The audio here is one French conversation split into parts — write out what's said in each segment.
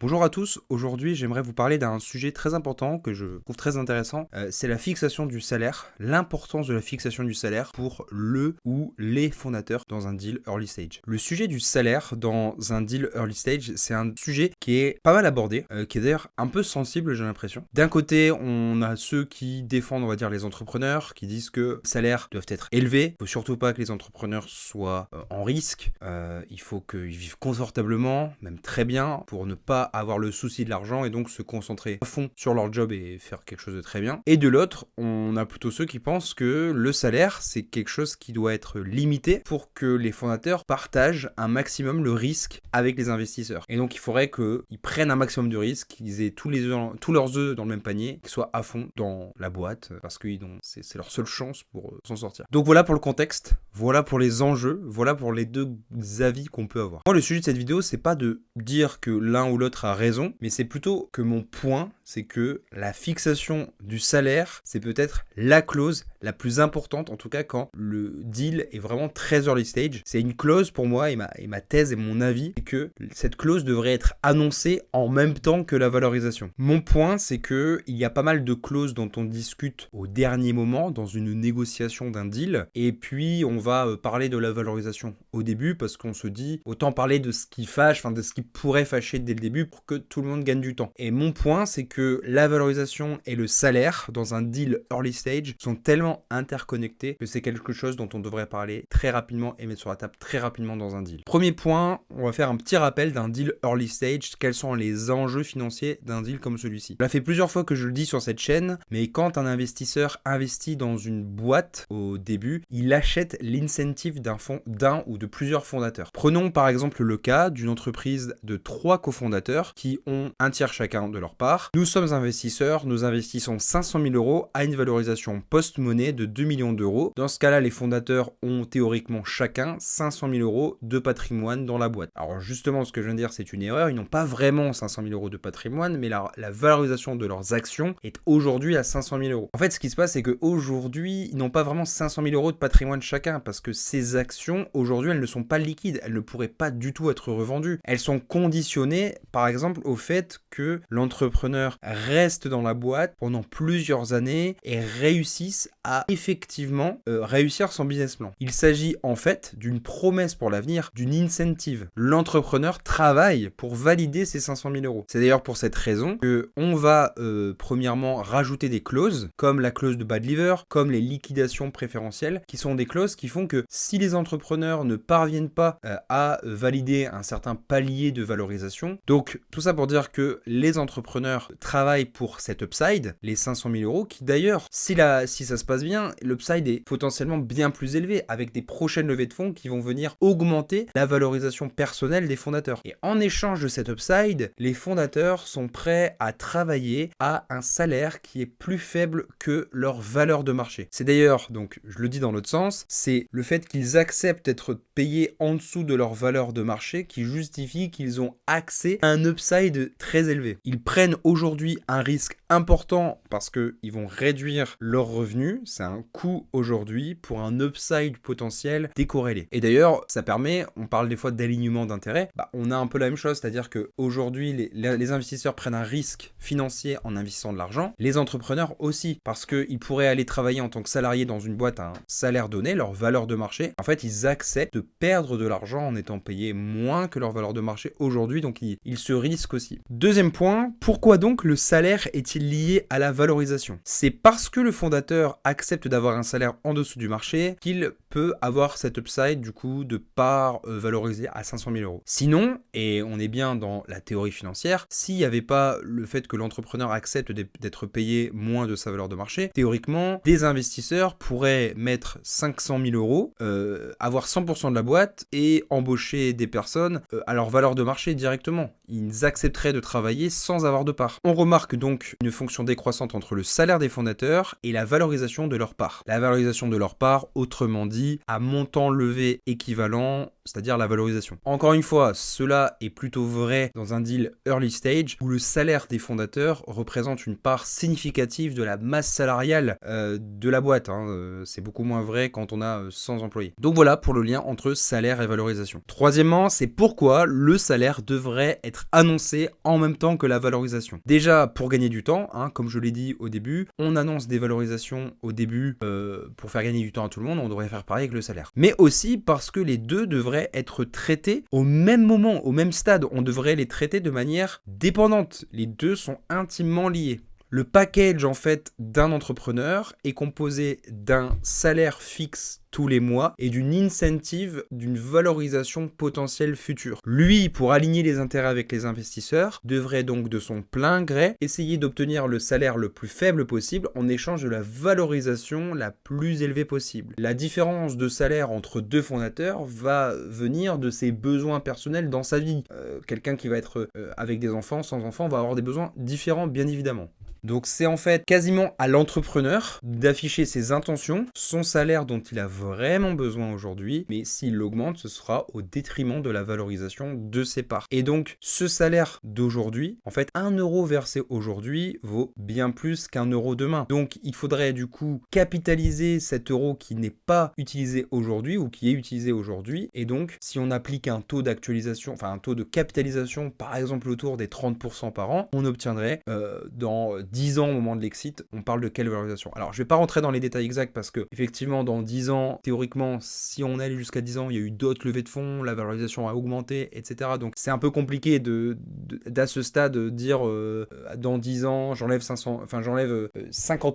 Bonjour à tous, aujourd'hui j'aimerais vous parler d'un sujet très important que je trouve très intéressant, c'est la fixation du salaire, l'importance de la fixation du salaire pour le ou les fondateurs dans un deal early stage. Le sujet du salaire dans un deal early stage, c'est un sujet qui est pas mal abordé, qui est d'ailleurs un peu sensible j'ai l'impression. D'un côté on a ceux qui défendent on va dire les entrepreneurs, qui disent que les salaires doivent être élevés, il faut surtout pas que les entrepreneurs soient en risque, il faut qu'ils vivent confortablement, même très bien, pour ne pas avoir le souci de l'argent et donc se concentrer à fond sur leur job et faire quelque chose de très bien. Et de l'autre, on a plutôt ceux qui pensent que le salaire, c'est quelque chose qui doit être limité pour que les fondateurs partagent un maximum le risque avec les investisseurs. Et donc, il faudrait qu'ils prennent un maximum de risque, qu'ils aient tous leurs œufs dans le même panier, qu'ils soient à fond dans la boîte, parce que c'est leur seule chance pour s'en sortir. Donc voilà pour le contexte, voilà pour les enjeux, voilà pour les deux avis qu'on peut avoir. Moi, le sujet de cette vidéo, c'est pas de dire que l'un ou l'autre a raison, mais c'est plutôt que mon point, c'est que la fixation du salaire, c'est peut-être la clause la plus importante, en tout cas quand le deal est vraiment très early stage. C'est une clause pour moi, et ma thèse et mon avis, c'est que cette clause devrait être annoncée en même temps que la valorisation. Mon point, c'est que il y a pas mal de clauses dont on discute au dernier moment, dans une négociation d'un deal, et puis on va parler de la valorisation au début, parce qu'on se dit, autant parler de ce qui fâche, de ce qui pourrait fâcher dès le début, pour que tout le monde gagne du temps. Et mon point, c'est que la valorisation et le salaire dans un deal early stage sont tellement interconnectés que c'est quelque chose dont on devrait parler très rapidement et mettre sur la table très rapidement dans un deal. Premier point, on va faire un petit rappel d'un deal early stage. Quels sont les enjeux financiers d'un deal comme celui-ci? Ça fait plusieurs fois que je le dis sur cette chaîne, mais quand un investisseur investit dans une boîte au début, il achète l'incentive d'un ou de plusieurs fondateurs. Prenons par exemple le cas d'une entreprise de 3 cofondateurs qui ont un tiers chacun de leur part. Nous sommes investisseurs, nous investissons 500 000 euros à une valorisation post-monnaie de 2 millions d'euros. Dans ce cas-là, les fondateurs ont théoriquement chacun 500 000 euros de patrimoine dans la boîte. Alors justement, ce que je viens de dire, c'est une erreur. Ils n'ont pas vraiment 500 000 euros de patrimoine, mais la valorisation de leurs actions est aujourd'hui à 500 000 euros. En fait, ce qui se passe, c'est qu'aujourd'hui, ils n'ont pas vraiment 500 000 euros de patrimoine chacun, parce que ces actions, aujourd'hui, elles ne sont pas liquides. Elles ne pourraient pas du tout être revendues. Elles sont conditionnées, par exemple, au fait que l'entrepreneur reste dans la boîte pendant plusieurs années et réussisse à effectivement réussir son business plan. Il s'agit en fait d'une promesse pour l'avenir, d'une incentive. L'entrepreneur travaille pour valider ces 500 000 euros. C'est d'ailleurs pour cette raison qu'on va premièrement rajouter des clauses, comme la clause de bad liver, comme les liquidations préférentielles, qui sont des clauses qui font que si les entrepreneurs ne parviennent pas à valider un certain palier de valorisation, donc tout ça pour dire que les entrepreneurs travaillent pour cet upside, les 500 000 euros, qui d'ailleurs, si ça se passe bien, l'upside est potentiellement bien plus élevé, avec des prochaines levées de fonds qui vont venir augmenter la valorisation personnelle des fondateurs. Et en échange de cet upside, les fondateurs sont prêts à travailler à un salaire qui est plus faible que leur valeur de marché. C'est d'ailleurs, donc je le dis dans l'autre sens, c'est le fait qu'ils acceptent d'être payés en dessous de leur valeur de marché qui justifie qu'ils ont accès à un upside très élevé. Ils prennent aujourd'hui un risque important parce qu'ils vont réduire leurs revenus. C'est un coût aujourd'hui pour un upside potentiel décorrélé. Et d'ailleurs, ça permet, on parle des fois d'alignement d'intérêts, on a un peu la même chose, c'est-à-dire qu'aujourd'hui, les investisseurs prennent un risque financier en investissant de l'argent, les entrepreneurs aussi, parce qu'ils pourraient aller travailler en tant que salariés dans une boîte à un salaire donné, leur valeur de marché. En fait, ils acceptent de perdre de l'argent en étant payés moins que leur valeur de marché aujourd'hui, donc ils se risquent aussi. Deuxième point, pourquoi donc le salaire est-il lié à la valorisation? C'est parce que le fondateur accepte d'avoir un salaire en dessous du marché qu'il peut avoir cet upside du coup de part valorisé à 500 000 euros. Sinon, et on est bien dans la théorie financière, s'il n'y avait pas le fait que l'entrepreneur accepte d'être payé moins de sa valeur de marché, théoriquement, des investisseurs pourraient mettre 500 000 euros, avoir 100% de la boîte et embaucher des personnes à leur valeur de marché directement. Ils accepteraient de travailler sans avoir de part. On remarque donc une fonction décroissante entre le salaire des fondateurs et la valorisation de leur part. La valorisation de leur part, autrement dit, à montant levé équivalent, c'est-à-dire la valorisation. Encore une fois, cela est plutôt vrai dans un deal early stage où le salaire des fondateurs représente une part significative de la masse salariale de la boîte. C'est beaucoup moins vrai quand on a 100 employés. Donc voilà pour le lien entre salaire et valorisation. Troisièmement, c'est pourquoi le salaire devrait être annoncé en même temps que la valorisation. Déjà, pour gagner du temps, comme je l'ai dit au début, on annonce des valorisations au début pour faire gagner du temps à tout le monde, on devrait faire pareil avec le salaire. Mais aussi parce que les deux devraient être traités au même moment, au même stade. On devrait les traiter de manière dépendante. Les deux sont intimement liés. Le package en fait d'un entrepreneur est composé d'un salaire fixe tous les mois et d'une incentive, d'une valorisation potentielle future. Lui, pour aligner les intérêts avec les investisseurs, devrait donc de son plein gré essayer d'obtenir le salaire le plus faible possible en échange de la valorisation la plus élevée possible. La différence de salaire entre deux fondateurs va venir de ses besoins personnels dans sa vie. Quelqu'un qui va être avec des enfants, sans enfants, va avoir des besoins différents bien évidemment. Donc c'est en fait quasiment à l'entrepreneur d'afficher ses intentions, son salaire dont il a vraiment besoin aujourd'hui, mais s'il l'augmente, ce sera au détriment de la valorisation de ses parts. Et donc ce salaire d'aujourd'hui, en fait 1 euro versé aujourd'hui vaut bien plus qu'1 euro demain. Donc il faudrait du coup capitaliser cet euro qui n'est pas utilisé aujourd'hui ou qui est utilisé aujourd'hui. Et donc si on applique un taux d'actualisation, enfin un taux de capitalisation par exemple autour des 30% par an, on obtiendrait dans 10 ans au moment de l'exit, on parle de quelle valorisation? Alors, je vais pas rentrer dans les détails exacts parce que, effectivement, dans 10 ans, théoriquement, si on allait jusqu'à 10 ans, il y a eu d'autres levées de fonds, la valorisation a augmenté, etc. Donc, c'est un peu compliqué d'à ce stade de dire dans 10 ans, j'enlève 50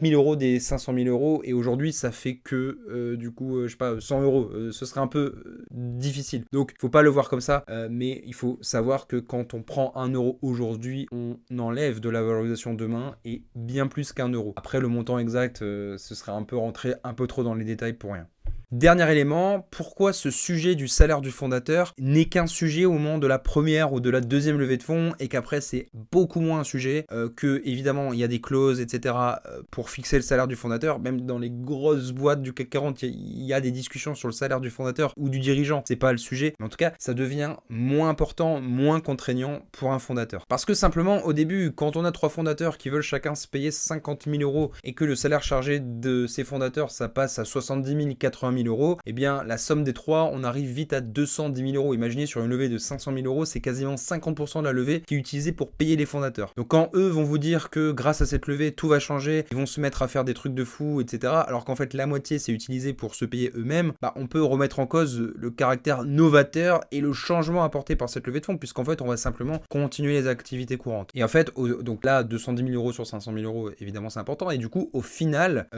000 euros des 500 000 euros et aujourd'hui, ça fait que, du coup, je sais pas, 100 euros. Ce serait un peu difficile. Donc, faut pas le voir comme ça, mais il faut savoir que quand on prend 1 euro aujourd'hui, on enlève de la valorisation demain et bien plus qu'1 euro. Après, le montant exact, ce serait un peu rentrer un peu trop dans les détails pour rien. Dernier élément, pourquoi ce sujet du salaire du fondateur n'est qu'un sujet au moment de la première ou de la deuxième levée de fonds et qu'après c'est beaucoup moins un sujet, que évidemment il y a des clauses etc. Pour fixer le salaire du fondateur, même dans les grosses boîtes du CAC 40 il y a des discussions sur le salaire du fondateur ou du dirigeant, c'est pas le sujet, mais en tout cas ça devient moins important, moins contraignant pour un fondateur. Parce que simplement au début, quand on a 3 fondateurs qui veulent chacun se payer 50 000 euros et que le salaire chargé de ces fondateurs ça passe à 70 000, 80 000 euros, eh bien la somme des 3, on arrive vite à 210 000 euros. Imaginez sur une levée de 500 000 euros, c'est quasiment 50% de la levée qui est utilisée pour payer les fondateurs. Donc quand eux vont vous dire que grâce à cette levée, tout va changer, ils vont se mettre à faire des trucs de fou, etc. Alors qu'en fait la moitié c'est utilisé pour se payer eux-mêmes, on peut remettre en cause le caractère novateur et le changement apporté par cette levée de fonds, puisqu'en fait on va simplement continuer les activités courantes. Et en fait, donc là 210 000 euros sur 500 000 euros, évidemment c'est important, et du coup au final,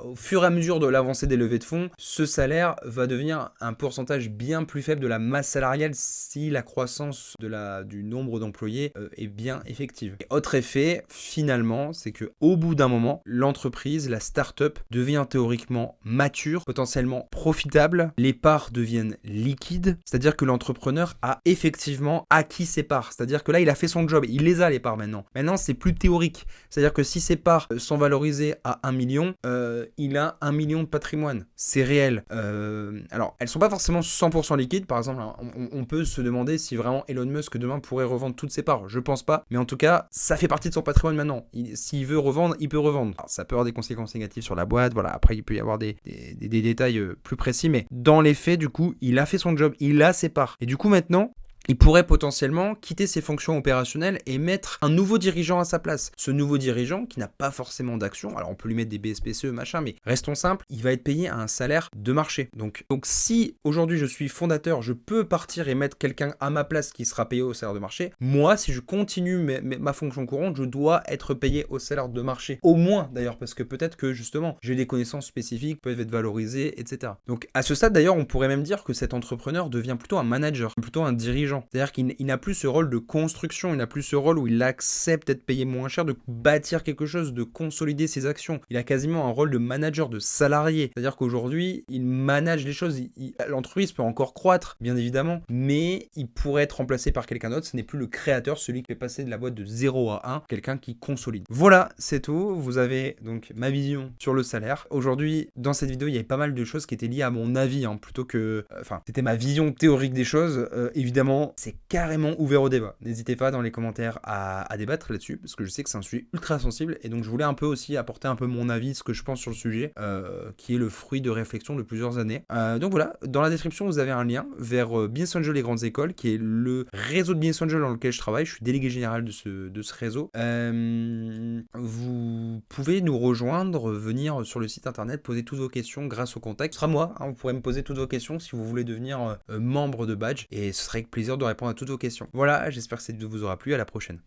au fur et à mesure de l'avancée des levées de fonds, ce salaire va devenir un pourcentage bien plus faible de la masse salariale si la croissance du nombre d'employés est bien effective. Et autre effet, finalement, c'est que au bout d'un moment, l'entreprise, la start-up devient théoriquement mature, potentiellement profitable, les parts deviennent liquides, c'est-à-dire que l'entrepreneur a effectivement acquis ses parts, c'est-à-dire que là, il a fait son job, il les a les parts maintenant. Maintenant, c'est plus théorique, c'est-à-dire que si ses parts sont valorisées à 1 million, il a 1 million de patrimoine. C'est réel. Alors, elles sont pas forcément 100% liquides. Par exemple, on peut se demander si vraiment Elon Musk demain pourrait revendre toutes ses parts. Je pense pas. Mais en tout cas, ça fait partie de son patrimoine maintenant. S'il veut revendre, il peut revendre. Alors, ça peut avoir des conséquences négatives sur la boîte. Voilà. Après, il peut y avoir des détails plus précis. Mais dans les faits, du coup, il a fait son job. Il a ses parts. Et du coup, maintenant, il pourrait potentiellement quitter ses fonctions opérationnelles et mettre un nouveau dirigeant à sa place. Ce nouveau dirigeant, qui n'a pas forcément d'action, alors on peut lui mettre des BSPCE, machin, mais restons simples, il va être payé à un salaire de marché. Donc si aujourd'hui je suis fondateur, je peux partir et mettre quelqu'un à ma place qui sera payé au salaire de marché. Moi, si je continue ma fonction courante, je dois être payé au salaire de marché. Au moins d'ailleurs, parce que peut-être que justement, j'ai des connaissances spécifiques, peuvent être valorisées, etc. Donc à ce stade d'ailleurs, on pourrait même dire que cet entrepreneur devient plutôt un manager, plutôt un dirigeant. gens. C'est-à-dire qu'il n'a plus ce rôle de construction, il n'a plus ce rôle où il accepte d'être payé moins cher, de bâtir quelque chose, de consolider ses actions. Il a quasiment un rôle de manager, de salarié. C'est-à-dire qu'aujourd'hui, il manage les choses. L'entreprise peut encore croître, bien évidemment, mais il pourrait être remplacé par quelqu'un d'autre. Ce n'est plus le créateur, celui qui fait passer de la boîte de 0 à 1, quelqu'un qui consolide. Voilà, c'est tout. Vous avez donc ma vision sur le salaire. Aujourd'hui, dans cette vidéo, il y avait pas mal de choses qui étaient liées à mon avis, plutôt que... c'était ma vision théorique des choses. Évidemment, c'est carrément ouvert au débat. N'hésitez pas dans les commentaires à débattre là-dessus, parce que je sais que c'est un sujet ultra sensible, et donc je voulais un peu aussi apporter un peu mon avis, ce que je pense sur le sujet, qui est le fruit de réflexion de plusieurs années. Donc voilà, dans la description, vous avez un lien vers Business Angel et Grandes Écoles, qui est le réseau de Business Angel dans lequel je travaille. Je suis délégué général de ce réseau. Vous pouvez nous rejoindre, venir sur le site internet, poser toutes vos questions grâce au contact. Ce sera moi, vous pourrez me poser toutes vos questions si vous voulez devenir membre de Badge, et ce serait avec plaisir de répondre à toutes vos questions. Voilà, j'espère que cette vidéo vous aura plu, à la prochaine.